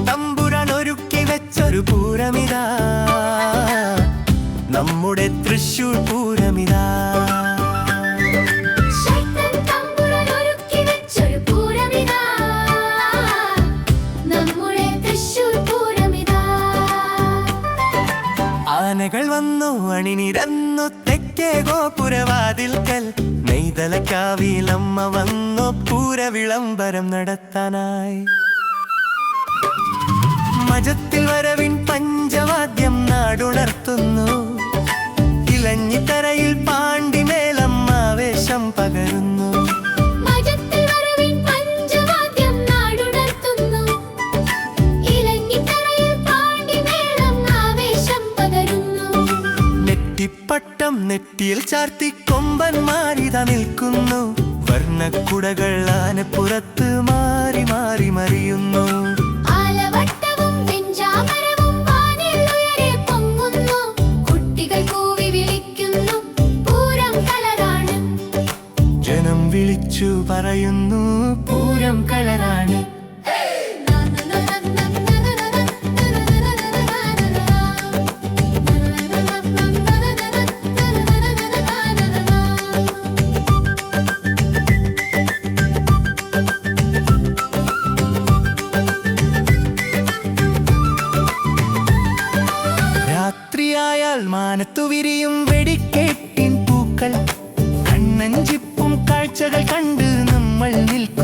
തമ്പുരാൻ ഒരുക്കി വെച്ചൊരു പൂരമിതാ, നമ്മുടെ തൃശ്ശൂർ പൂരമിതാ. ആനകൾ വന്നു അണിനിരന്നു തെക്കേ ഗോപുരവാതിൽക്കൽ, നെയ്തലക്കാവിലമ്മ വന്നു പൂരവിളംബരം നടത്താനായി. മജത്തിൽ വരവിൻ പഞ്ചവാദ്യം നാടുണർത്തുന്നു, ഇലഞ്ഞിത്തറയിൽ പാണ്ടിമേളം ആവേശം പകരുന്നു. നെറ്റിപ്പട്ടം നെറ്റിയിൽ ചാർത്തി കൊമ്പന്മാരിത നിൽക്കുന്നു, വർണ്ണക്കുടകൾ ആനപ്പുറത്ത് മാറി മാറി മറിയുന്നു. ജനം വിളിച്ചു പറയുന്നു പൂരം കളറാണ്. രാത്രിയായാൽ മാനത്തു വിരിയും വെടിക്കേറ്റിൻ പൂക്കൾ, കണ്ണഞ്ചിപ്പും കാഴ്ചകൾ കണ്ട് നമ്മൾ നിൽക്കും.